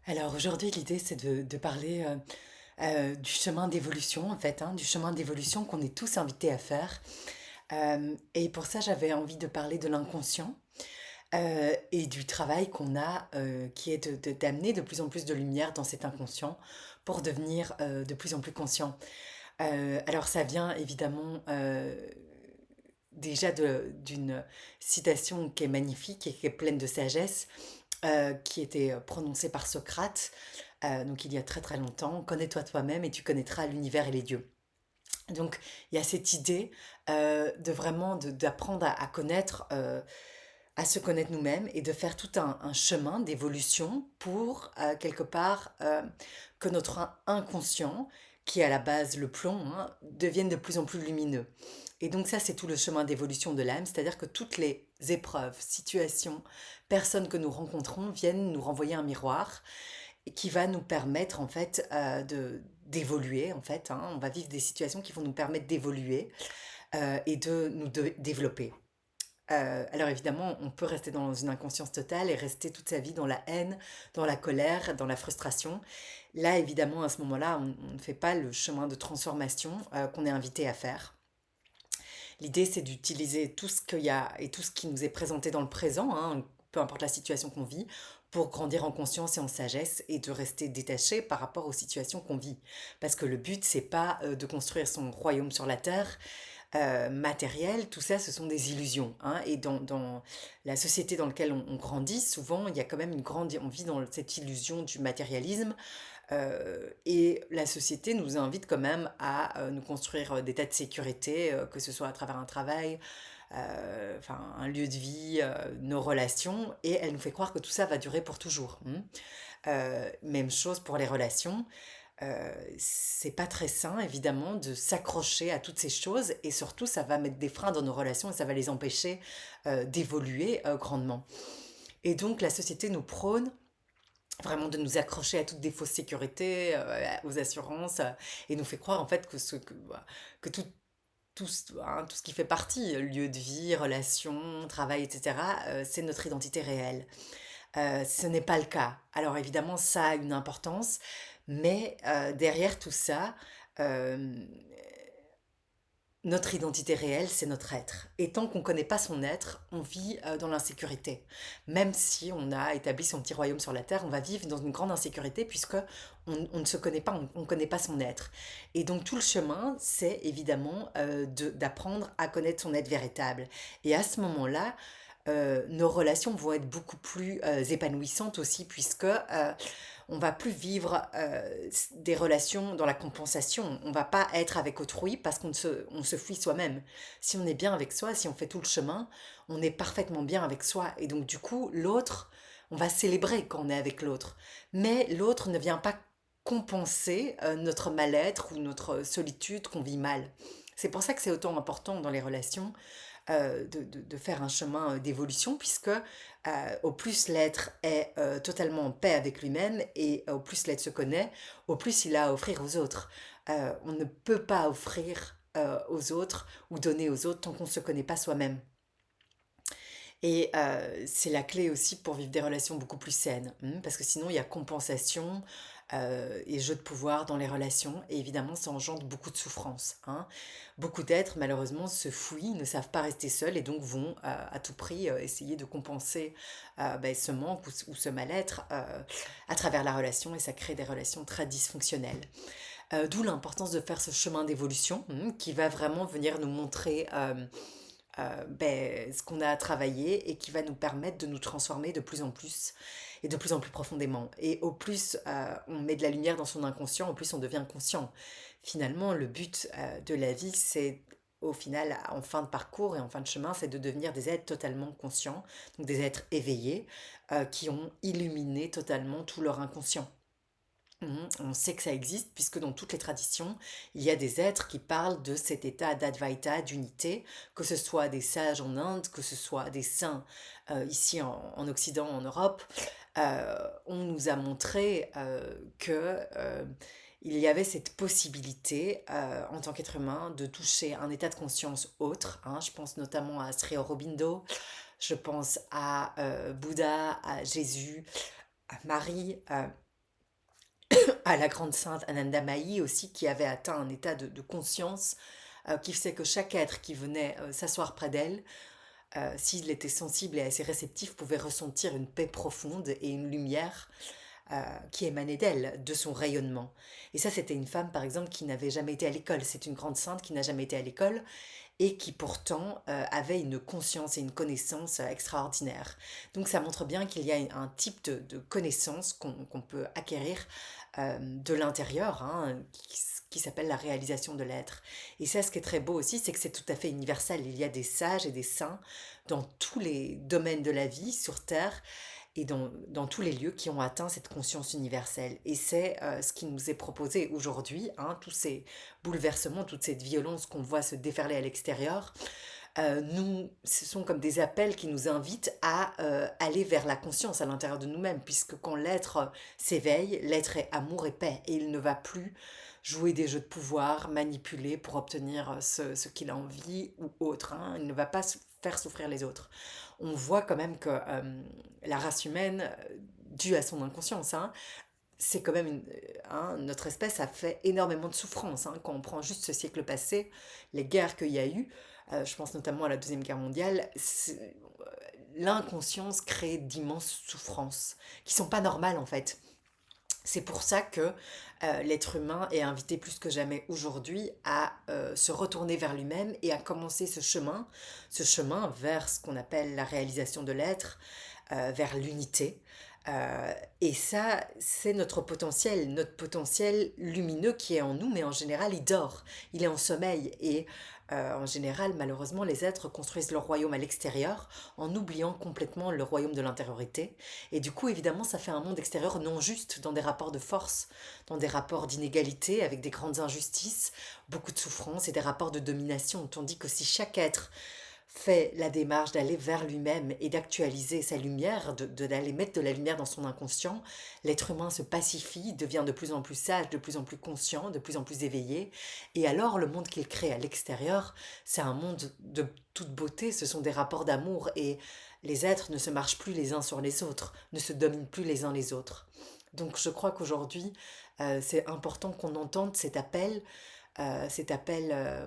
Alors aujourd'hui, l'idée, c'est de parler du chemin d'évolution, en fait, hein, du chemin d'évolution qu'on est tous invités à faire. Et pour ça, j'avais envie de parler de l'inconscient et du travail qu'on a, qui est d'amener de plus en plus de lumière dans cet inconscient pour devenir de plus en plus conscient. Alors ça vient évidemment déjà d'une citation qui est magnifique et qui est pleine de sagesse, qui était prononcée par Socrate, donc il y a très très longtemps. Connais-toi toi-même et tu connaîtras l'univers et les dieux. Donc il y a cette idée de vraiment d'apprendre à connaître, à se connaître nous-mêmes et de faire tout un chemin d'évolution pour quelque part que notre inconscient, qui est à la base le plomb, hein, devienne de plus en plus lumineux. Et donc ça, c'est tout le chemin d'évolution de l'âme, c'est-à-dire que toutes les épreuves, situations, personnes que nous rencontrons viennent nous renvoyer un miroir qui va nous permettre en fait d'évoluer en fait, hein. On va vivre des situations qui vont nous permettre d'évoluer et de nous développer. Alors évidemment, on peut rester dans une inconscience totale et rester toute sa vie dans la haine, dans la colère, dans la frustration. Là, évidemment, à ce moment-là, on ne fait pas le chemin de transformation qu'on est invité à faire. L'idée, c'est d'utiliser tout ce qu'il y a et tout ce qui nous est présenté dans le présent, hein, peu importe la situation qu'on vit, pour grandir en conscience et en sagesse et de rester détaché par rapport aux situations qu'on vit. Parce que le but, c'est pas de construire son royaume sur la terre, matériel, tout ça, ce sont des illusions, hein. Et dans la société dans laquelle on grandit, souvent, il y a quand même une grande... On vit dans cette illusion du matérialisme, et la société nous invite quand même à nous construire des tas de sécurité, que ce soit à travers un travail, enfin un lieu de vie, nos relations, et elle nous fait croire que tout ça va durer pour toujours, hein. Même chose pour les relations. C'est pas très sain, évidemment, de s'accrocher à toutes ces choses, et surtout, ça va mettre des freins dans nos relations et ça va les empêcher d'évoluer grandement. Et donc, la société nous prône vraiment de nous accrocher à toutes des fausses sécurités, aux assurances, et nous fait croire en fait que tout ce qui fait partie, lieu de vie, relations, travail, etc., c'est notre identité réelle. Ce n'est pas le cas. Alors évidemment, ça a une importance, mais derrière tout ça, euh, notre identité réelle, c'est notre être. Et tant qu'on ne connaît pas son être, on vit dans l'insécurité. Même si on a établi son petit royaume sur la terre, on va vivre dans une grande insécurité puisque on ne se connaît pas, on ne connaît pas son être. Et donc tout le chemin, c'est évidemment d'apprendre à connaître son être véritable. Et à ce moment-là, nos relations vont être beaucoup plus épanouissantes aussi, puisque on va plus vivre des relations dans la compensation. On va pas être avec autrui parce on se fuit soi-même. Si on est bien avec soi, si on fait tout le chemin, on est parfaitement bien avec soi. Et donc du coup, l'autre, on va célébrer quand on est avec l'autre. Mais l'autre ne vient pas compenser notre mal-être ou notre solitude qu'on vit mal. C'est pour ça que c'est autant important dans les relations de faire un chemin d'évolution, puisque au plus l'être est totalement en paix avec lui-même et au plus l'être se connaît, au plus il a à offrir aux autres. On ne peut pas offrir aux autres ou donner aux autres tant qu'on ne se connaît pas soi-même. Et c'est la clé aussi pour vivre des relations beaucoup plus saines, parce que sinon il y a compensation et jeu de pouvoir dans les relations, et évidemment ça engendre beaucoup de souffrance, hein. Beaucoup d'êtres malheureusement se fouillent, ne savent pas rester seuls et donc vont à tout prix essayer de compenser ben, ce manque ou ce mal-être à travers la relation, et ça crée des relations très dysfonctionnelles. D'où l'importance de faire ce chemin d'évolution qui va vraiment venir nous montrer ben, ce qu'on a à travailler et qui va nous permettre de nous transformer de plus en plus et de plus en plus profondément. Et au plus on met de la lumière dans son inconscient, au plus on devient conscient. Finalement, le but de la vie, c'est au final, en fin de parcours et en fin de chemin, c'est de devenir des êtres totalement conscients, donc des êtres éveillés qui ont illuminé totalement tout leur inconscient. On sait que ça existe puisque dans toutes les traditions, il y a des êtres qui parlent de cet état d'Advaita, d'unité, que ce soit des sages en Inde, que ce soit des saints ici en Occident, en Europe. On nous a montré que il y avait cette possibilité en tant qu'être humain de toucher un état de conscience autre, hein. Je pense notamment à Sri Aurobindo, je pense à Bouddha, à Jésus, à Marie. à la grande sainte Ananda Mahi aussi, qui avait atteint un état de conscience qui faisait que chaque être qui venait s'asseoir près d'elle, s'il était sensible et assez réceptif, pouvait ressentir une paix profonde et une lumière qui émanait d'elle, de son rayonnement. Et ça, c'était une femme, par exemple, qui n'avait jamais été à l'école. C'est une grande sainte qui n'a jamais été à l'école et qui pourtant avait une conscience et une connaissance extraordinaire. Donc ça montre bien qu'il y a un type de connaissance qu'on peut acquérir de l'intérieur, hein, qui s'appelle la réalisation de l'être. Et ça, ce qui est très beau aussi, c'est que c'est tout à fait universel. Il y a des sages et des saints dans tous les domaines de la vie sur Terre et dans tous les lieux qui ont atteint cette conscience universelle. Et c'est ce qui nous est proposé aujourd'hui, hein, tous ces bouleversements, toute cette violence qu'on voit se déferler à l'extérieur. Ce sont comme des appels qui nous invitent à aller vers la conscience à l'intérieur de nous-mêmes, puisque quand l'être s'éveille, l'être est amour et paix, et il ne va plus jouer des jeux de pouvoir, manipuler pour obtenir ce qu'il a envie ou autre, hein. Il ne va pas faire souffrir les autres. On voit quand même que la race humaine, due à son inconscience, hein, c'est quand même hein, notre espèce a fait énormément de souffrance, hein. Quand on prend juste ce siècle passé, les guerres qu'il y a eu, je pense notamment à la Deuxième Guerre mondiale, l'inconscience crée d'immenses souffrances qui sont pas normales en fait. C'est pour ça que l'être humain est invité plus que jamais aujourd'hui à se retourner vers lui-même et à commencer ce chemin vers ce qu'on appelle la réalisation de l'être, vers l'unité. Et ça, c'est notre potentiel lumineux qui est en nous, mais en général, il dort, il est en sommeil. Et en général, malheureusement, les êtres construisent leur royaume à l'extérieur en oubliant complètement le royaume de l'intériorité. Et du coup, évidemment, ça fait un monde extérieur non juste, dans des rapports de force, dans des rapports d'inégalité, avec des grandes injustices, beaucoup de souffrance et des rapports de domination. Tandis que si chaque être fait la démarche d'aller vers lui-même et d'actualiser sa lumière, d'aller mettre de la lumière dans son inconscient, l'être humain se pacifie, devient de plus en plus sage, de plus en plus conscient, de plus en plus éveillé. Et alors le monde qu'il crée à l'extérieur, c'est un monde de toute beauté, ce sont des rapports d'amour et les êtres ne se marchent plus les uns sur les autres, ne se dominent plus les uns les autres. Donc je crois qu'aujourd'hui, c'est important qu'on entende cet appel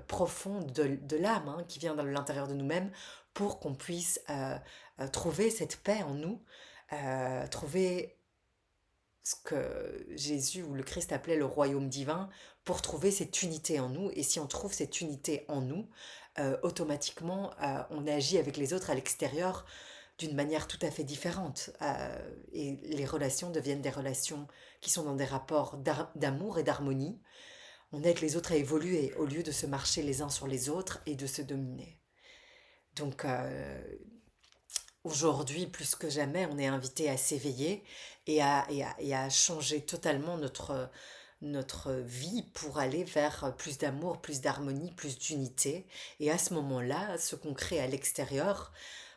profond de l'âme hein, qui vient de l'intérieur de nous-mêmes pour qu'on puisse trouver cette paix en nous, trouver ce que Jésus ou le Christ appelait le royaume divin, pour trouver cette unité en nous. Et si on trouve cette unité en nous, automatiquement, on agit avec les autres à l'extérieur d'une manière tout à fait différente. Et les relations deviennent des relations qui sont dans des rapports d'amour et d'harmonie. On aide les autres à évoluer au lieu de se marcher les uns sur les autres et de se dominer. Donc aujourd'hui, plus que jamais, on est invité à s'éveiller et à changer totalement notre vie pour aller vers plus d'amour, plus d'harmonie, plus d'unité. Et à ce moment-là, ce qu'on crée à l'extérieur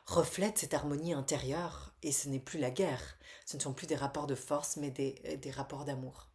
reflète cette harmonie intérieure et ce n'est plus la guerre. Ce ne sont plus des rapports de force, mais des rapports d'amour.